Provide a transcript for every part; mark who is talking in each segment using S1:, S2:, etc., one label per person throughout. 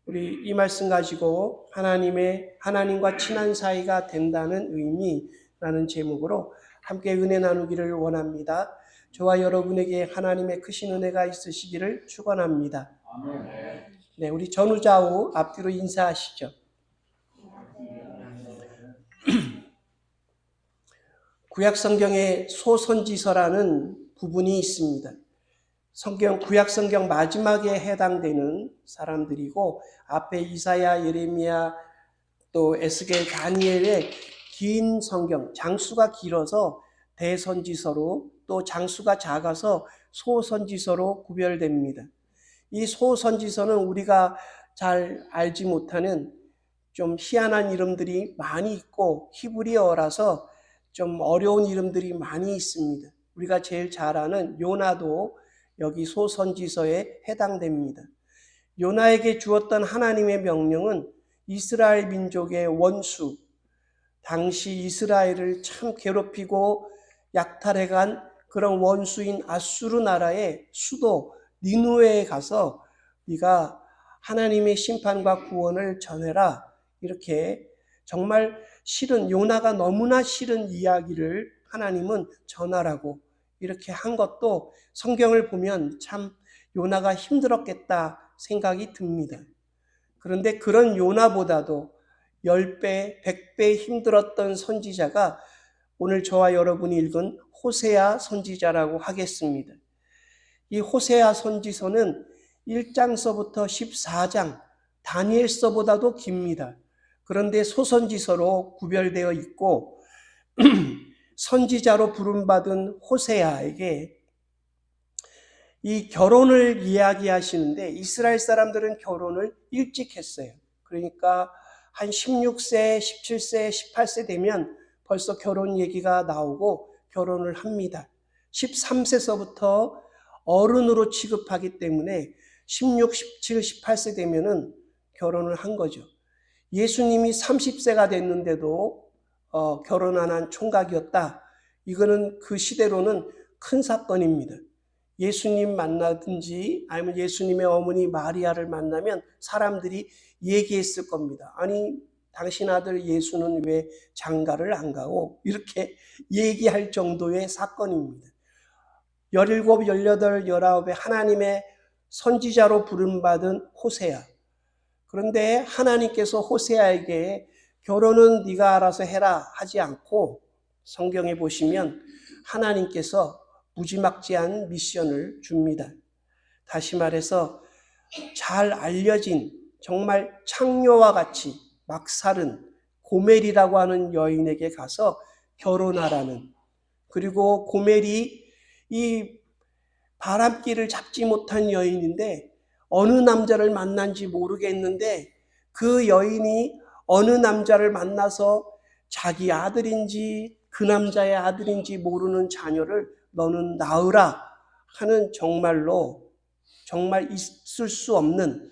S1: 우리 이 말씀 가지고 하나님과 친한 사이가 된다는 의미라는 제목으로 함께 은혜 나누기를 원합니다. 저와 여러분에게 하나님의 크신 은혜가 있으시기를 축원합니다. 네, 우리 전우좌우 앞뒤로 인사하시죠. 구약 성경에 소선지서라는 부분이 있습니다. 구약 성경 마지막에 해당되는 사람들이고, 앞에 이사야, 예레미야, 또 에스겔, 다니엘의 긴 성경, 장수가 길어서 대선지서로, 또 장수가 작아서 소선지서로 구별됩니다. 이 소선지서는 우리가 잘 알지 못하는 좀 희한한 이름들이 많이 있고, 히브리어라서 좀 어려운 이름들이 많이 있습니다. 우리가 제일 잘 아는 요나도 여기 소선지서에 해당됩니다. 요나에게 주었던 하나님의 명령은 이스라엘 민족의 원수, 당시 이스라엘을 참 괴롭히고 약탈해간 그런 원수인 아수르 나라의 수도 니누에에 가서 네가 하나님의 심판과 구원을 전해라, 이렇게 정말 싫은, 요나가 너무나 싫은 이야기를 하나님은 전하라고 이렇게 한 것도 성경을 보면 참 요나가 힘들었겠다 생각이 듭니다. 그런데 그런 요나보다도 10배, 100배 힘들었던 선지자가 오늘 저와 여러분이 읽은 호세아 선지자라고 하겠습니다. 이 호세아 선지서는 1장서부터 14장, 다니엘서보다도 깁니다. 그런데 소선지서로 구별되어 있고 선지자로 부름받은 호세아에게 이 결혼을 이야기하시는데, 이스라엘 사람들은 결혼을 일찍 했어요. 그러니까 한 16세, 17세, 18세 되면 벌써 결혼 얘기가 나오고 결혼을 합니다. 13세서부터 어른으로 취급하기 때문에 16, 17, 18세 되면은 결혼을 한 거죠. 예수님이 30세가 됐는데도 결혼 안 한 총각이었다. 이거는 그 시대로는 큰 사건입니다. 예수님 만나든지 아니면 예수님의 어머니 마리아를 만나면 사람들이 얘기했을 겁니다. 아니, 당신 아들 예수는 왜 장가를 안 가고, 이렇게 얘기할 정도의 사건입니다. 17, 18, 19의 하나님의 선지자로 부름받은 호세아. 그런데 하나님께서 호세아에게 결혼은 네가 알아서 해라 하지 않고, 성경에 보시면 하나님께서 무지막지한 미션을 줍니다. 다시 말해서 잘 알려진, 정말 창녀와 같이 막살은 고멜이라고 하는 여인에게 가서 결혼하라는, 그리고 고멜이 이 바람길을 잡지 못한 여인인데 어느 남자를 만난지 모르겠는데 그 여인이 어느 남자를 만나서 자기 아들인지 그 남자의 아들인지 모르는 자녀를 너는 낳으라 하는, 정말 있을 수 없는,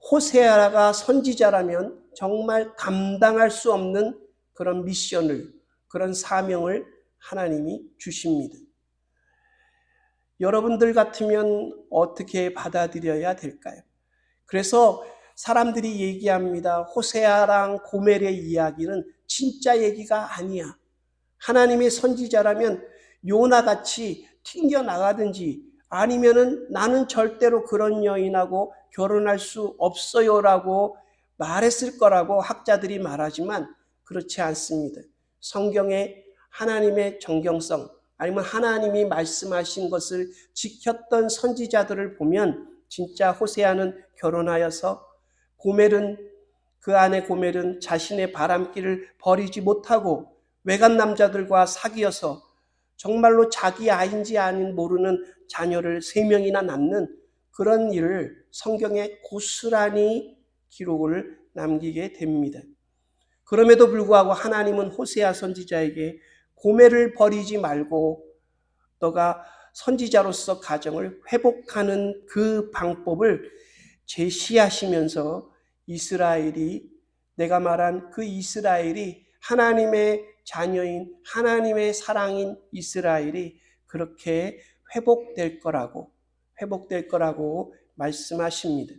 S1: 호세아가 선지자라면 정말 감당할 수 없는 그런 미션을, 그런 사명을 하나님이 주십니다. 여러분들 같으면 어떻게 받아들여야 될까요? 그래서 사람들이 얘기합니다. 호세아랑 고멜의 이야기는 진짜 얘기가 아니야. 하나님의 선지자라면 요나같이 튕겨나가든지 아니면은 나는 절대로 그런 여인하고 결혼할 수 없어요라고 말했을 거라고 학자들이 말하지만 그렇지 않습니다. 성경에 하나님의 정경성, 아니면 하나님이 말씀하신 것을 지켰던 선지자들을 보면 진짜 호세아는 결혼하여서 그 아내 고멜은 자신의 바람길을 버리지 못하고 외간 남자들과 사귀어서 정말로 자기 아인지 아닌 모르는 자녀를 3명이나 낳는 그런 일을 성경에 고스란히 기록을 남기게 됩니다. 그럼에도 불구하고 하나님은 호세아 선지자에게 고멜을 버리지 말고 너가 선지자로서 가정을 회복하는 그 방법을 제시하시면서 내가 말한 그 이스라엘이 하나님의 자녀인, 하나님의 사랑인 이스라엘이 그렇게 회복될 거라고 말씀하십니다.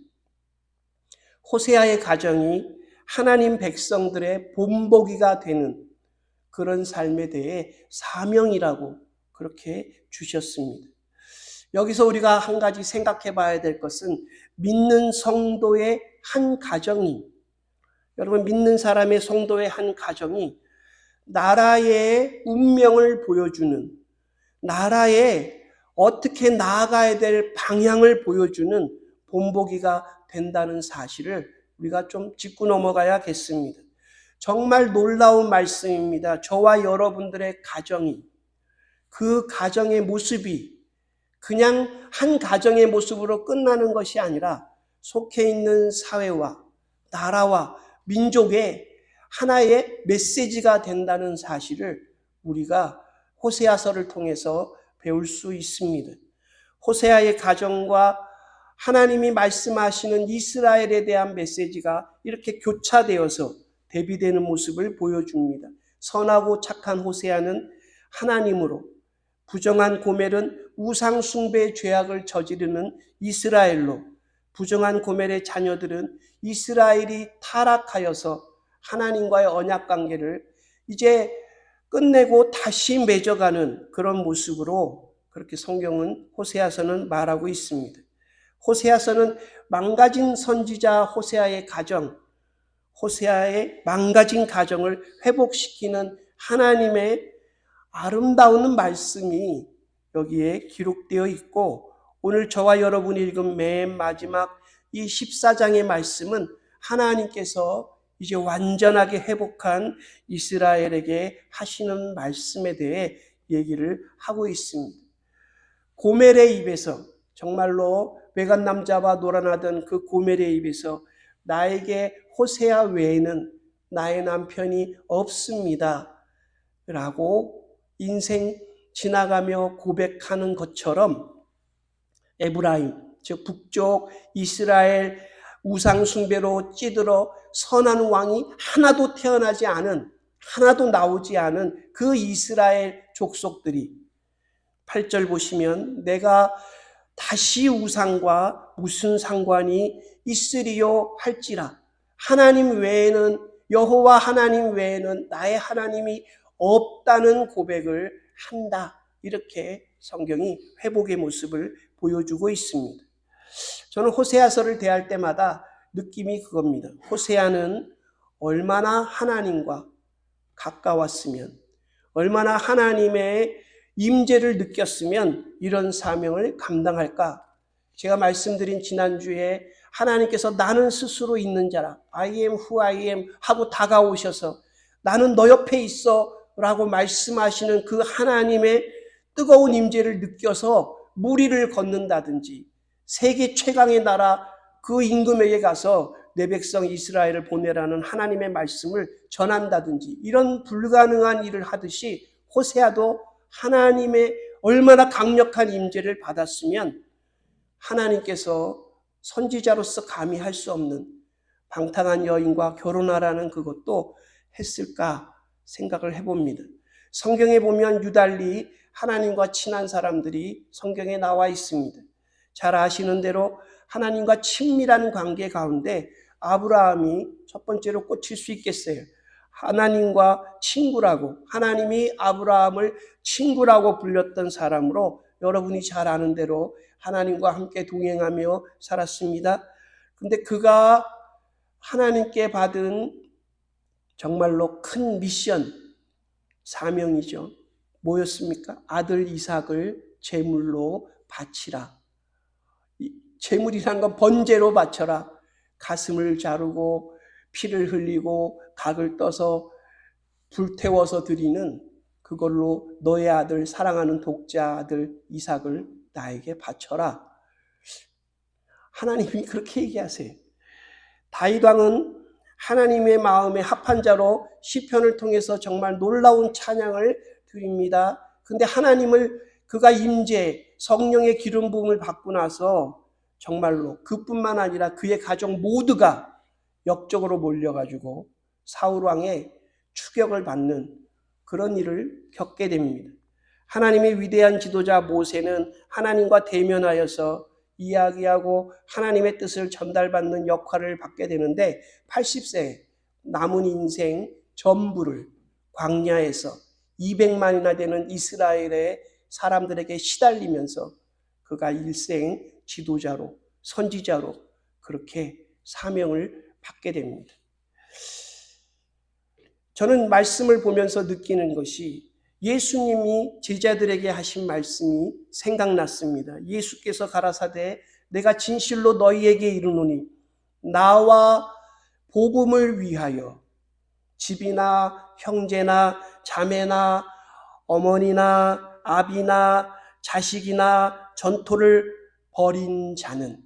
S1: 호세아의 가정이 하나님 백성들의 본보기가 되는 그런 삶에 대해 사명이라고 그렇게 주셨습니다. 여기서 우리가 한 가지 생각해 봐야 될 것은 믿는 성도의 한 가정이, 여러분 믿는 사람의 성도의 한 가정이 나라의 운명을 보여주는, 나라에 어떻게 나아가야 될 방향을 보여주는 본보기가 된다는 사실을 우리가 좀 짚고 넘어가야겠습니다. 정말 놀라운 말씀입니다. 저와 여러분들의 가정이, 그 가정의 모습이 그냥 한 가정의 모습으로 끝나는 것이 아니라 속해 있는 사회와 나라와 민족의 하나의 메시지가 된다는 사실을 우리가 호세아서를 통해서 배울 수 있습니다. 호세아의 가정과 하나님이 말씀하시는 이스라엘에 대한 메시지가 이렇게 교차되어서 대비되는 모습을 보여줍니다. 선하고 착한 호세아는 하나님으로, 부정한 고멜은 우상 숭배의 죄악을 저지르는 이스라엘로, 부정한 고멜의 자녀들은 이스라엘이 타락하여서 하나님과의 언약 관계를 이제 끝내고 다시 맺어가는 그런 모습으로 그렇게 성경은 호세아서는 말하고 있습니다. 호세아서는 망가진 선지자 호세아의 가정, 호세아의 망가진 가정을 회복시키는 하나님의 아름다운 말씀이 여기에 기록되어 있고, 오늘 저와 여러분이 읽은 맨 마지막 이 14장의 말씀은 하나님께서 이제 완전하게 회복한 이스라엘에게 하시는 말씀에 대해 얘기를 하고 있습니다. 고멜의 입에서, 정말로 외간 남자와 놀아나던 그 고멜의 입에서 나에게 호세아 외에는 나의 남편이 없습니다 라고 인생 지나가며 고백하는 것처럼 에브라임, 즉 북쪽 이스라엘 우상 숭배로 찌들어 선한 왕이 하나도 태어나지 않은, 하나도 나오지 않은 그 이스라엘 족속들이 8절 보시면 내가 다시 우상과 무슨 상관이 있으리요 할지라, 하나님 외에는, 여호와 하나님 외에는 나의 하나님이 없다는 고백을 한다. 이렇게 성경이 회복의 모습을 보여주고 있습니다. 저는 호세아서를 대할 때마다 느낌이 그겁니다. 호세아는 얼마나 하나님과 가까웠으면, 얼마나 하나님의 임재를 느꼈으면 이런 사명을 감당할까? 제가 말씀드린 지난주에 하나님께서 나는 스스로 있는 자라, I am who I am 하고 다가오셔서 나는 너 옆에 있어 라고 말씀하시는 그 하나님의 뜨거운 임재를 느껴서 무리를 걷는다든지, 세계 최강의 나라 그 임금에게 가서 내 백성 이스라엘을 보내라는 하나님의 말씀을 전한다든지, 이런 불가능한 일을 하듯이 호세아도 하나님의 얼마나 강력한 임재를 받았으면 하나님께서 선지자로서 감히 할 수 없는 방탕한 여인과 결혼하라는 그것도 했을까 생각을 해봅니다. 성경에 보면 유달리 하나님과 친한 사람들이 성경에 나와 있습니다. 잘 아시는 대로 하나님과 친밀한 관계 가운데 아브라함이 첫 번째로 꽂힐 수 있겠어요. 하나님과 친구라고, 하나님이 아브라함을 친구라고 불렸던 사람으로 여러분이 잘 아는 대로 하나님과 함께 동행하며 살았습니다. 그런데 그가 하나님께 받은 정말로 큰 미션, 사명이죠. 뭐였습니까? 아들 이삭을 제물로 바치라. 제물이란 건 번제로 바쳐라. 가슴을 자르고 피를 흘리고 각을 떠서 불태워서 드리는 그걸로 너의 아들, 사랑하는 독자 아들 이삭을 나에게 바쳐라. 하나님이 그렇게 얘기하세요. 다윗 왕은 하나님의 마음에 합한 자로 시편을 통해서 정말 놀라운 찬양을 드립니다. 근데 하나님을, 그가 임재, 성령의 기름 부음을 받고 나서 정말로 그뿐만 아니라 그의 가족 모두가 역적으로 몰려가지고 사울 왕의 추격을 받는 그런 일을 겪게 됩니다. 하나님의 위대한 지도자 모세는 하나님과 대면하여서 이야기하고 하나님의 뜻을 전달받는 역할을 받게 되는데 80세 남은 인생 전부를 광야에서 200만이나 되는 이스라엘의 사람들에게 시달리면서 그가 일생 지도자로 선지자로 그렇게 사명을 받게 됩니다. 저는 말씀을 보면서 느끼는 것이 예수님이 제자들에게 하신 말씀이 생각났습니다. 예수께서 가라사대 내가 진실로 너희에게 이르노니 나와 복음을 위하여 집이나 형제나 자매나 어머니나 아비나 자식이나 전토를 벌인 자는,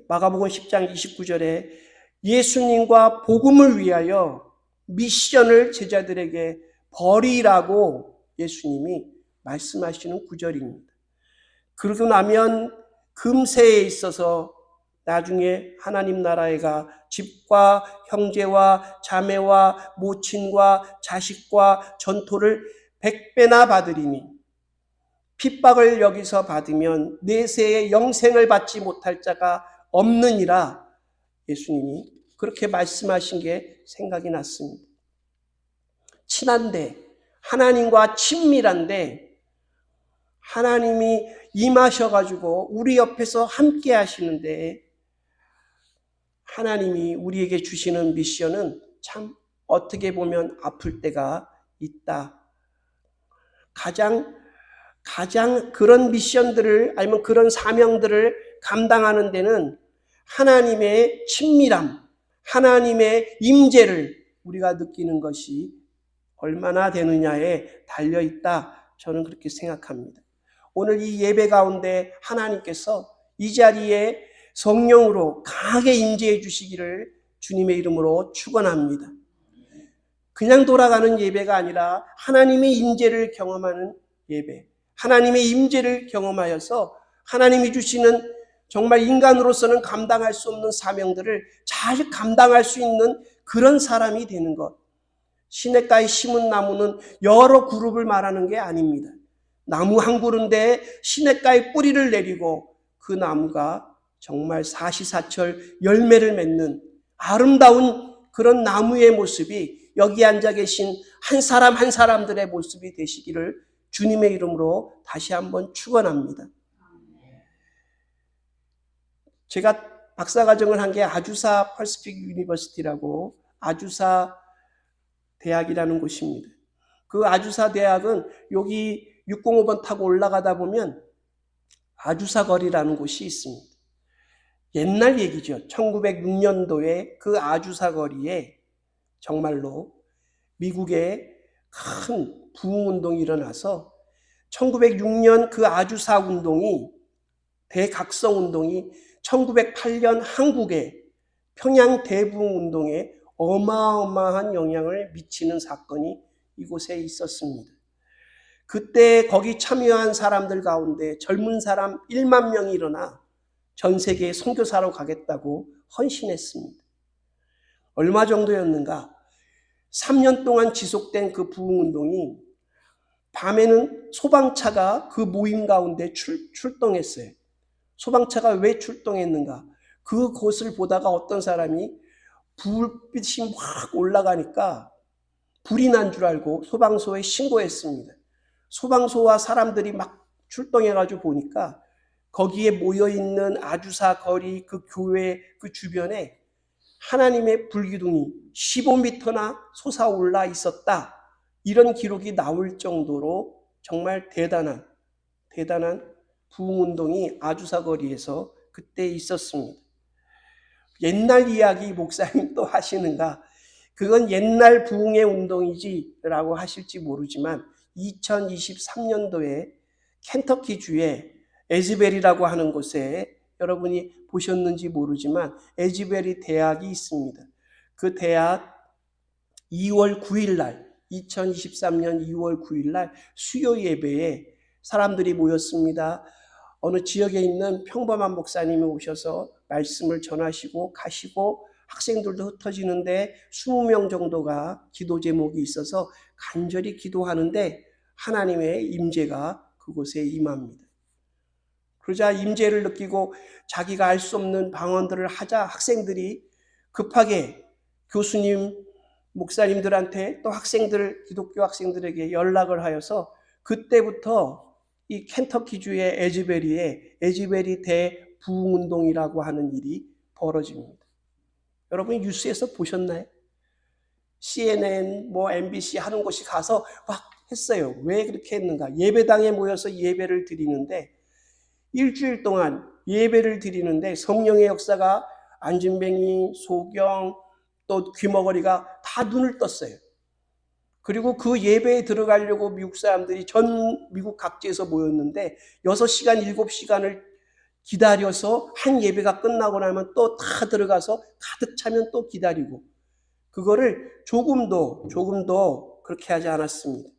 S1: 마가복음 10장 29절에 예수님과 복음을 위하여 미션을 제자들에게 벌이라고 예수님이 말씀하시는 구절입니다. 그러고 나면 금세에 있어서 나중에 하나님 나라에가 집과 형제와 자매와 모친과 자식과 전토를 100배나 받으리니 핍박을 여기서 받으면 내세에 영생을 받지 못할 자가 없느니라. 예수님이 그렇게 말씀하신 게 생각이 났습니다. 친한데, 하나님과 친밀한데 하나님이 임하셔가지고 우리 옆에서 함께 하시는데 하나님이 우리에게 주시는 미션은 참 어떻게 보면 아플 때가 있다. 가장 그런 미션들을 아니면 그런 사명들을 감당하는 데는 하나님의 친밀함, 하나님의 임재를 우리가 느끼는 것이 얼마나 되느냐에 달려있다. 저는 그렇게 생각합니다. 오늘 이 예배 가운데 하나님께서 이 자리에 성령으로 강하게 임재해 주시기를 주님의 이름으로 축원합니다. 그냥 돌아가는 예배가 아니라 하나님의 임재를 경험하는 예배, 하나님의 임재를 경험하여서 하나님이 주시는 정말 인간으로서는 감당할 수 없는 사명들을 잘 감당할 수 있는 그런 사람이 되는 것. 시냇가에 심은 나무는 여러 그룹을 말하는 게 아닙니다. 나무 한 그루인데 시냇가에 뿌리를 내리고 그 나무가 정말 사시사철 열매를 맺는 아름다운 그런 나무의 모습이 여기 앉아 계신 한 사람 한 사람들의 모습이 되시기를 주님의 이름으로 다시 한번 축원합니다. 제가 박사과정을 한 게 아주사 퍼시픽 유니버시티라고 아주사 대학이라는 곳입니다. 그 아주사 대학은 여기 605번 타고 올라가다 보면 아주사 거리라는 곳이 있습니다. 옛날 얘기죠. 1906년도에 그 아주사 거리에 정말로 미국에 큰 부흥운동이 일어나서 1906년 그 아주사 운동이 대각성운동이 1908년 한국의 평양 대부흥운동에 어마어마한 영향을 미치는 사건이 이곳에 있었습니다. 그때 거기 참여한 사람들 가운데 젊은 사람 1만 명이 일어나 전 세계에 선교사로 가겠다고 헌신했습니다. 얼마 정도였는가? 3년 동안 지속된 그 부흥운동이 밤에는 소방차가 그 모임 가운데 출동했어요. 소방차가 왜 출동했는가? 그곳을 보다가 어떤 사람이 불빛이 확 올라가니까 불이 난 줄 알고 소방서에 신고했습니다. 소방서와 사람들이 막 출동해가지고 보니까 거기에 모여있는 아주사 거리 그 교회 그 주변에 하나님의 불기둥이 15m나 솟아올라 있었다. 이런 기록이 나올 정도로 정말 대단한 부흥운동이 아주사 거리에서 그때 있었습니다. 옛날 이야기 목사님 또 하시는가? 그건 옛날 부흥의 운동이지라고 하실지 모르지만 2023년도에 켄터키 주에 에즈벨이라고 하는 곳에 여러분이 보셨는지 모르지만 에즈벨이 대학이 있습니다. 그 대학 2월 9일 날 2023년 2월 9일 날 수요 예배에 사람들이 모였습니다. 어느 지역에 있는 평범한 목사님이 오셔서 말씀을 전하시고 가시고 학생들도 흩어지는데 20명 정도가 기도 제목이 있어서 간절히 기도하는데 하나님의 임재가 그곳에 임합니다. 그러자 임재를 느끼고 자기가 알 수 없는 방언들을 하자 학생들이 급하게 교수님, 목사님들한테 또 학생들, 기독교 학생들에게 연락을 하여서 그때부터 이 켄터키주의 에즈베리에 에즈베리 대부흥운동이라고 하는 일이 벌어집니다. 여러분 뉴스에서 보셨나요? CNN, MBC 하는 곳이 가서 막 했어요. 왜 그렇게 했는가? 예배당에 모여서 예배를 드리는데 일주일 동안 예배를 드리는데 성령의 역사가 안진뱅이, 소경, 또 귀머거리가 다 눈을 떴어요. 그리고 그 예배에 들어가려고 미국 사람들이 전 미국 각지에서 모였는데 6시간, 7시간을 기다려서 한 예배가 끝나고 나면 또 다 들어가서 가득 차면 또 기다리고 그거를 조금도 그렇게 하지 않았습니다.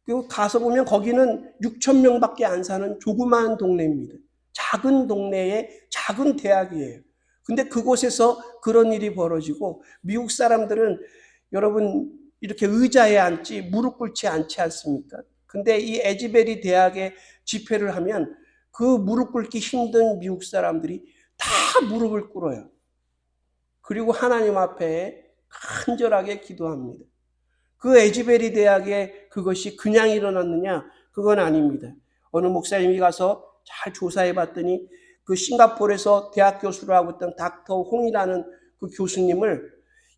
S1: 그리고 가서 보면 거기는 6,000명밖에 안 사는 조그마한 동네입니다. 작은 동네에 작은 대학이에요. 근데 그곳에서 그런 일이 벌어지고 미국 사람들은 여러분 이렇게 의자에 앉지 무릎 꿇지 않지 않습니까? 근데 이 에즈베리 대학에 집회를 하면 그 무릎 꿇기 힘든 미국 사람들이 다 무릎을 꿇어요. 그리고 하나님 앞에 간절하게 기도합니다. 그 에즈베리 대학에 그것이 그냥 일어났느냐? 그건 아닙니다. 어느 목사님이 가서 잘 조사해 봤더니 그 싱가포르에서 대학 교수를 하고 있던 닥터 홍이라는 그 교수님을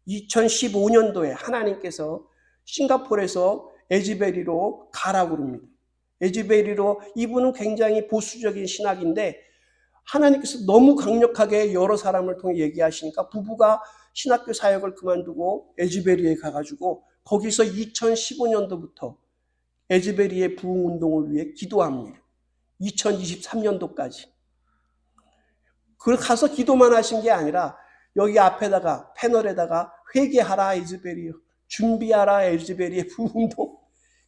S1: 2015년도에 하나님께서 싱가포르에서 에즈베리로 가라고 그럽니다. 에즈베리로 이분은 굉장히 보수적인 신학인데 하나님께서 너무 강력하게 여러 사람을 통해 얘기하시니까 부부가 신학교 사역을 그만두고 에즈베리에 가가지고 거기서 2015년도부터 에즈베리의 부흥운동을 위해 기도합니다. 2023년도까지. 그걸 가서 기도만 하신 게 아니라 여기 앞에다가 패널에다가 회개하라 에즈베리요. 준비하라 에즈베리의 부흥운동.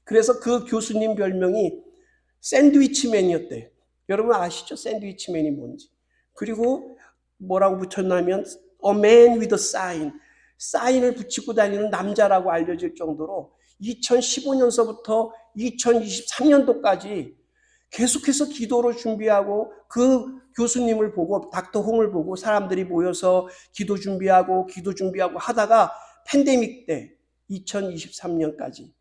S1: 그래서 그 교수님 별명이 샌드위치맨이었대요. 여러분 아시죠? 샌드위치맨이 뭔지. 그리고 뭐라고 붙였냐면 A man with a sign. 사인을 붙이고 다니는 남자라고 알려질 정도로 2015년서부터 2023년도까지 계속해서 기도로 준비하고 그 교수님을 보고 닥터 홍을 보고 사람들이 모여서 기도 준비하고 하다가 팬데믹 때 2023년까지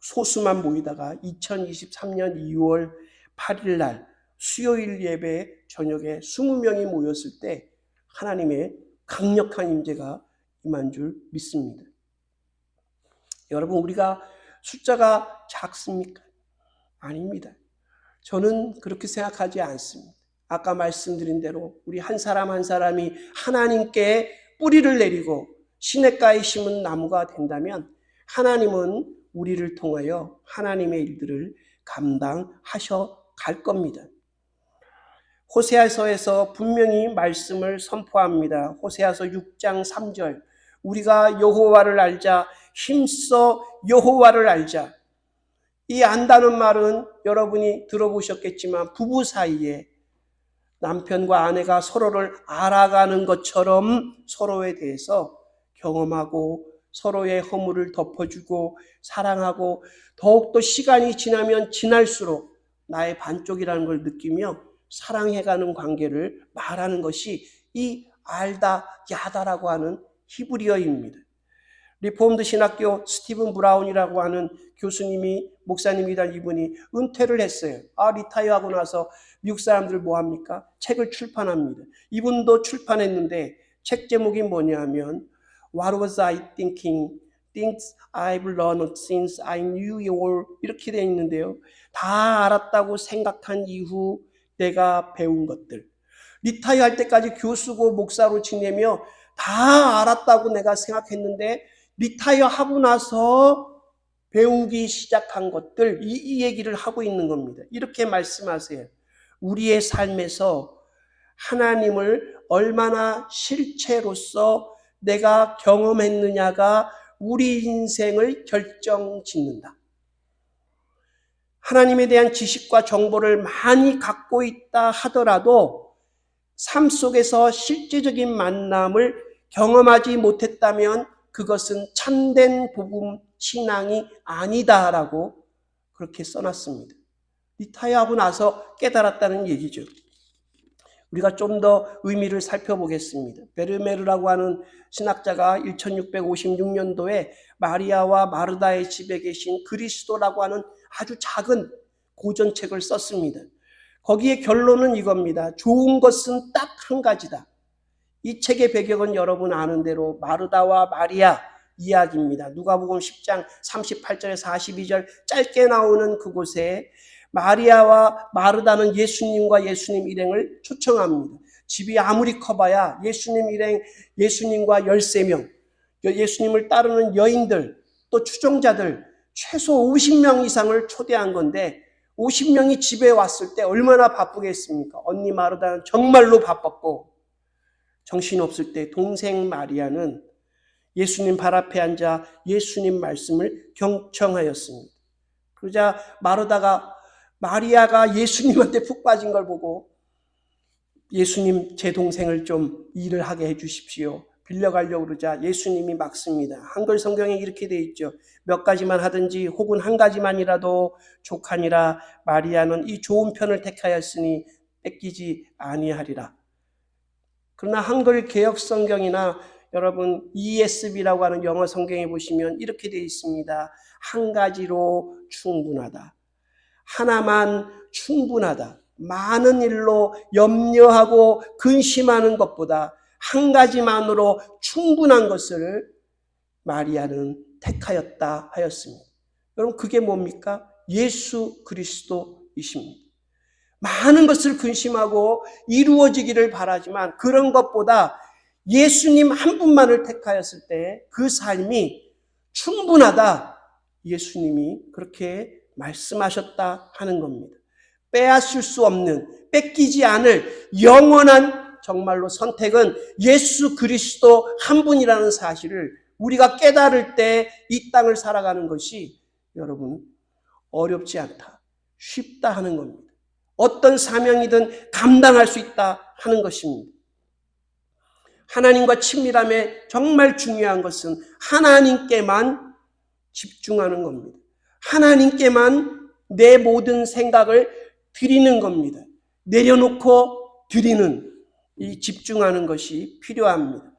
S1: 소수만 모이다가 2023년 2월 8일 날 수요일 예배 저녁에 20명이 모였을 때 하나님의 강력한 임재가 임한 줄 믿습니다. 여러분 우리가 숫자가 작습니까? 아닙니다. 저는 그렇게 생각하지 않습니다. 아까 말씀드린 대로 우리 한 사람 한 사람이 하나님께 뿌리를 내리고 시냇가에 심은 나무가 된다면 하나님은 우리를 통하여 하나님의 일들을 감당하셔 갈 겁니다. 호세아서에서 분명히 말씀을 선포합니다. 호세아서 6장 3절 우리가 여호와를 알자 힘써 여호와를 알자. 이 안다는 말은 여러분이 들어보셨겠지만 부부 사이에 남편과 아내가 서로를 알아가는 것처럼 서로에 대해서 경험하고 서로의 허물을 덮어주고 사랑하고 더욱더 시간이 지나면 지날수록 나의 반쪽이라는 걸 느끼며 사랑해가는 관계를 말하는 것이 이 알다 야다라고 하는 히브리어입니다. 리폼드 신학교 스티븐 브라운이라고 하는 교수님이 목사님이다 이분이 은퇴를 했어요. 리타이어하고 나서 미국 사람들 뭐 합니까? 책을 출판합니다. 이분도 출판했는데 책 제목이 뭐냐 하면 What was I thinking? Things I've learned since I knew you all 이렇게 되어 있는데요. 다 알았다고 생각한 이후 내가 배운 것들. 리타이어 할 때까지 교수고 목사로 지내며 다 알았다고 내가 생각했는데 리타이어 하고 나서 배우기 시작한 것들 이 얘기를 하고 있는 겁니다. 이렇게 말씀하세요. 우리의 삶에서 하나님을 얼마나 실체로서 내가 경험했느냐가 우리 인생을 결정짓는다. 하나님에 대한 지식과 정보를 많이 갖고 있다 하더라도 삶 속에서 실제적인 만남을 경험하지 못했다면 그것은 참된 복음 신앙이 아니다라고 그렇게 써놨습니다. 리타이어하고 나서 깨달았다는 얘기죠. 우리가 좀 더 의미를 살펴보겠습니다. 베르메르라고 하는 신학자가 1656년도에 마리아와 마르다의 집에 계신 그리스도라고 하는 아주 작은 고전책을 썼습니다. 거기에 결론은 이겁니다. 좋은 것은 딱 한 가지다. 이 책의 배경은 여러분 아는 대로 마르다와 마리아 이야기입니다. 누가복음 10장 38절에서 42절 짧게 나오는 그곳에 마리아와 마르다는 예수님과 예수님 일행을 초청합니다. 집이 아무리 커봐야 예수님 일행, 예수님과 13명, 예수님을 따르는 여인들, 또 추종자들 최소 50명 이상을 초대한 건데 50명이 집에 왔을 때 얼마나 바쁘겠습니까? 언니 마르다는 정말로 바빴고 정신없을 때 동생 마리아는 예수님 발 앞에 앉아 예수님 말씀을 경청하였습니다. 그러자 마리아가 예수님한테 푹 빠진 걸 보고 예수님 제 동생을 좀 일을 하게 해 주십시오. 빌려가려고 그러자 예수님이 막습니다. 한글 성경에 이렇게 돼 있죠. 몇 가지만 하든지 혹은 한 가지만이라도 족하니라. 마리아는 이 좋은 편을 택하였으니 뺏기지 아니하리라. 그러나 한글 개역 성경이나 여러분 ESV라고 하는 영어 성경에 보시면 이렇게 되어 있습니다. 한 가지로 충분하다. 하나만 충분하다. 많은 일로 염려하고 근심하는 것보다 한 가지만으로 충분한 것을 마리아는 택하였다 하였습니다. 여러분 그게 뭡니까? 예수 그리스도이십니다. 많은 것을 근심하고 이루어지기를 바라지만 그런 것보다 예수님 한 분만을 택하였을 때 그 삶이 충분하다. 예수님이 그렇게 말씀하셨다 하는 겁니다. 빼앗을 수 없는, 뺏기지 않을 영원한 정말로 선택은 예수 그리스도 한 분이라는 사실을 우리가 깨달을 때 이 땅을 살아가는 것이 여러분 어렵지 않다, 쉽다 하는 겁니다. 어떤 사명이든 감당할 수 있다 하는 것입니다. 하나님과 친밀함에 정말 중요한 것은 하나님께만 집중하는 겁니다. 하나님께만 내 모든 생각을 드리는 겁니다. 내려놓고 드리는, 이 집중하는 것이 필요합니다.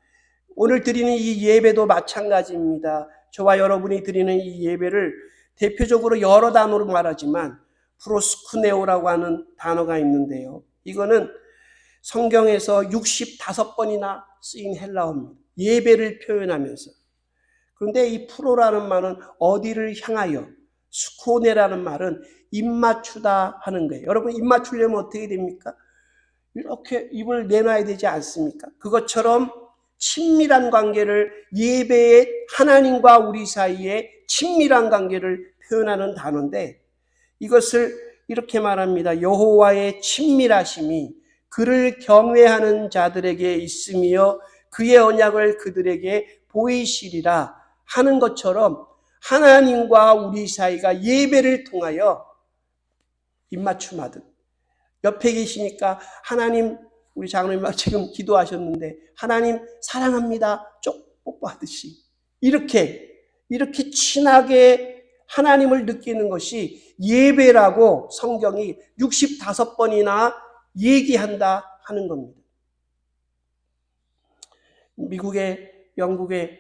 S1: 오늘 드리는 이 예배도 마찬가지입니다. 저와 여러분이 드리는 이 예배를 대표적으로 여러 단어로 말하지만 프로스쿠네오라고 하는 단어가 있는데요. 이거는 성경에서 65번이나 쓰인 헬라어입니다. 예배를 표현하면서. 그런데 이 프로라는 말은 어디를 향하여, 스코네라는 말은 입맞추다 하는 거예요. 여러분 입맞추려면 어떻게 됩니까? 이렇게 입을 내놔야 되지 않습니까? 그것처럼 친밀한 관계를, 예배의 하나님과 우리 사이에 친밀한 관계를 표현하는 단어인데 이것을 이렇게 말합니다. 여호와의 친밀하심이 그를 경외하는 자들에게 있으며 그의 언약을 그들에게 보이시리라 하는 것처럼 하나님과 우리 사이가 예배를 통하여 입맞춤하듯, 옆에 계시니까 하나님, 우리 장로님 지금 기도하셨는데 하나님 사랑합니다 쪽 뽀뽀하듯이 이렇게 친하게 하나님을 느끼는 것이 예배라고 성경이 65번이나 얘기한다 하는 겁니다. 영국의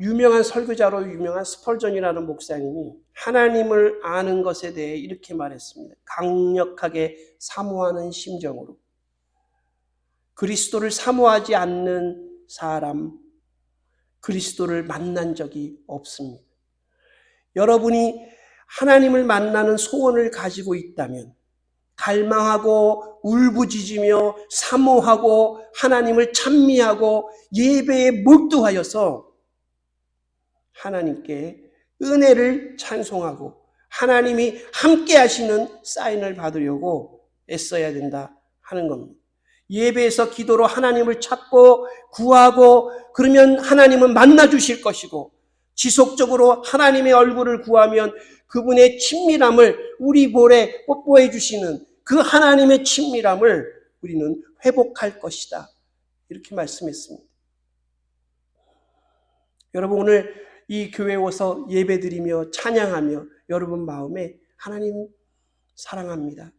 S1: 유명한 설교자로 유명한 스펄전이라는 목사님이 하나님을 아는 것에 대해 이렇게 말했습니다. 강력하게 사모하는 심정으로. 그리스도를 사모하지 않는 사람, 그리스도를 만난 적이 없습니다. 여러분이 하나님을 만나는 소원을 가지고 있다면 갈망하고 울부짖으며 사모하고 하나님을 찬미하고 예배에 몰두하여서 하나님께 은혜를 찬송하고 하나님이 함께 하시는 사인을 받으려고 애써야 된다 하는 겁니다. 예배에서 기도로 하나님을 찾고 구하고 그러면 하나님은 만나주실 것이고 지속적으로 하나님의 얼굴을 구하면 그분의 친밀함을 우리 볼에 뽀뽀해 주시는 그 하나님의 친밀함을 우리는 회복할 것이다. 이렇게 말씀했습니다. 여러분 오늘 이 교회에 와서 예배드리며 찬양하며 여러분 마음에 하나님 사랑합니다.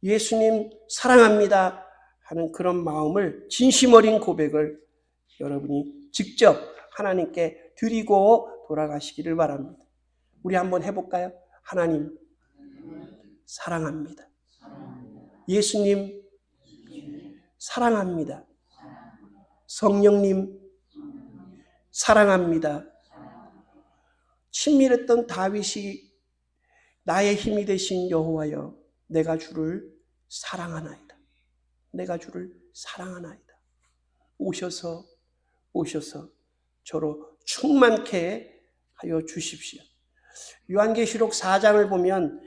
S1: 예수님 사랑합니다 하는 그런 마음을, 진심 어린 고백을 여러분이 직접 하나님께 드리고 돌아가시기를 바랍니다. 우리 한번 해볼까요? 하나님 사랑합니다. 예수님 사랑합니다. 성령님 사랑합니다. 친밀했던 다윗이 나의 힘이 되신 여호와여, 내가 주를 사랑하나이다. 내가 주를 사랑하나이다. 오셔서 저로 충만케 하여 주십시오. 요한계시록 4장을 보면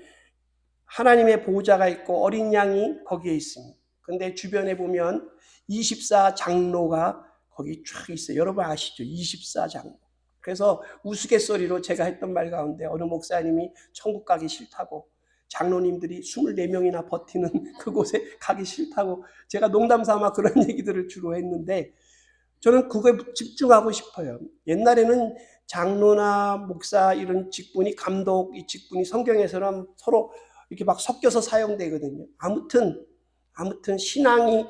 S1: 하나님의 보호자가 있고 어린 양이 거기에 있습니다. 근데 주변에 보면 24장로가 거기 쫙 있어요. 여러분 아시죠? 24장로. 그래서 우스갯소리로 제가 했던 말 가운데 어느 목사님이 천국 가기 싫다고, 장로님들이 24명이나 버티는 그곳에 가기 싫다고, 제가 농담 삼아 그런 얘기들을 주로 했는데 저는 그거에 집중하고 싶어요. 옛날에는 장로나 목사 이런 직분이, 감독 이 직분이 성경에서는 서로 이렇게 막 섞여서 사용되거든요. 아무튼 신앙이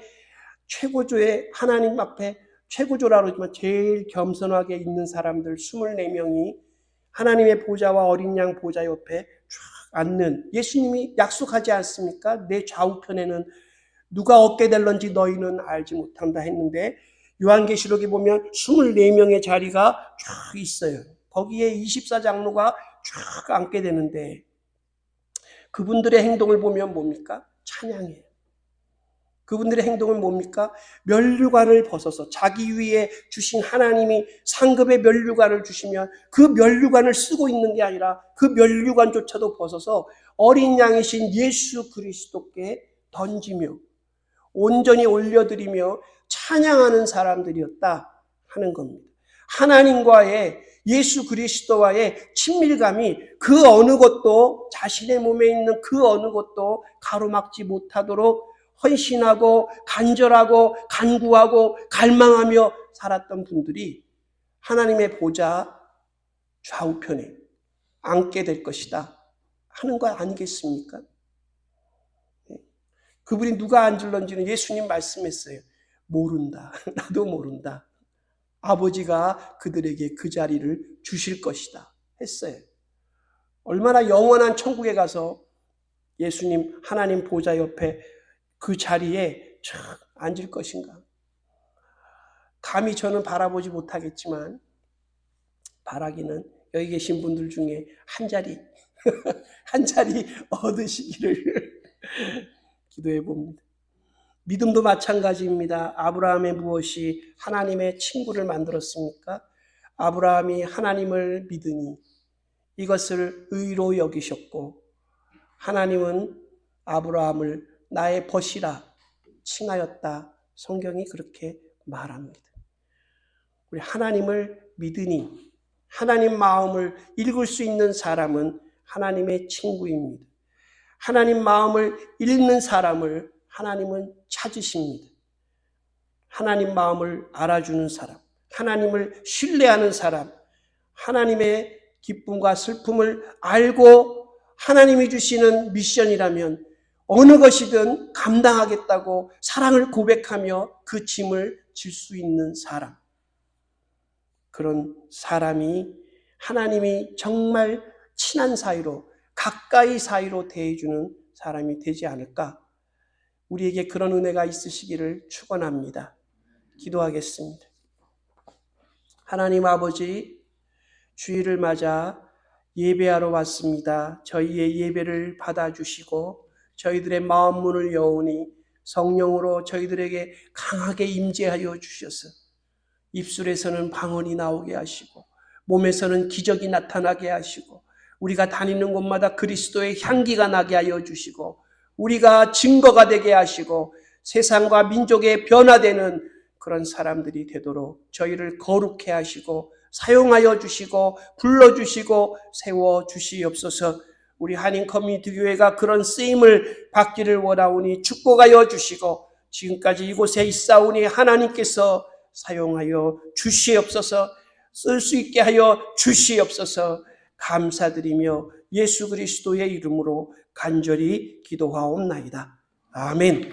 S1: 최고조의, 하나님 앞에 최고조라고 하지만 제일 겸손하게 있는 사람들 24명이 하나님의 보좌와 어린 양 보좌 옆에 쫙 앉는, 예수님이 약속하지 않습니까? 내 좌우편에는 누가 얻게 될런지 너희는 알지 못한다 했는데, 요한계시록에 보면 24명의 자리가 쫙 있어요. 거기에 24장로가 쫙 앉게 되는데 그분들의 행동을 보면 뭡니까? 찬양이에요. 그분들의 행동은 뭡니까? 면류관을 벗어서, 자기 위에 주신 하나님이 상급의 면류관을 주시면 그 면류관을 쓰고 있는 게 아니라 그 면류관조차도 벗어서 어린 양이신 예수 그리스도께 던지며 온전히 올려드리며 찬양하는 사람들이었다 하는 겁니다. 하나님과의, 예수 그리스도와의 친밀감이 그 어느 것도, 자신의 몸에 있는 그 어느 것도 가로막지 못하도록 헌신하고 간절하고 간구하고 갈망하며 살았던 분들이 하나님의 보좌 좌우편에 앉게 될 것이다 하는 거 아니겠습니까? 그분이 누가 앉을런지는 예수님 말씀했어요. 모른다. 나도 모른다. 아버지가 그들에게 그 자리를 주실 것이다 했어요. 얼마나 영원한 천국에 가서 예수님 하나님 보좌 옆에 그 자리에 쫙 앉을 것인가. 감히 저는 바라보지 못하겠지만 바라기는 여기 계신 분들 중에 한 자리 한 자리 얻으시기를 기도해 봅니다. 믿음도 마찬가지입니다. 아브라함의 무엇이 하나님의 친구를 만들었습니까? 아브라함이 하나님을 믿으니 이것을 의로 여기셨고 하나님은 아브라함을 나의 벗이라 칭하였다. 성경이 그렇게 말합니다. 우리 하나님을 믿으니, 하나님 마음을 읽을 수 있는 사람은 하나님의 친구입니다. 하나님 마음을 읽는 사람을 하나님은 찾으십니다. 하나님 마음을 알아주는 사람, 하나님을 신뢰하는 사람, 하나님의 기쁨과 슬픔을 알고 하나님이 주시는 미션이라면 어느 것이든 감당하겠다고 사랑을 고백하며 그 짐을 질 수 있는 사람, 그런 사람이 하나님이 정말 친한 사이로, 가까이 사이로 대해주는 사람이 되지 않을까. 우리에게 그런 은혜가 있으시기를 축원합니다. 기도하겠습니다. 하나님 아버지, 주일을 맞아 예배하러 왔습니다. 저희의 예배를 받아주시고 저희들의 마음 문을 여오니 성령으로 저희들에게 강하게 임재하여 주셔서 입술에서는 방언이 나오게 하시고 몸에서는 기적이 나타나게 하시고 우리가 다니는 곳마다 그리스도의 향기가 나게 하여 주시고 우리가 증거가 되게 하시고 세상과 민족에 변화되는 그런 사람들이 되도록 저희를 거룩해 하시고 사용하여 주시고 불러주시고 세워주시옵소서. 우리 한인 커뮤니티 교회가 그런 쓰임을 받기를 원하오니 축복하여 주시고 지금까지 이곳에 있사오니 하나님께서 사용하여 주시옵소서. 쓸 수 있게 하여 주시옵소서. 감사드리며 예수 그리스도의 이름으로 간절히 기도하옵나이다. 아멘.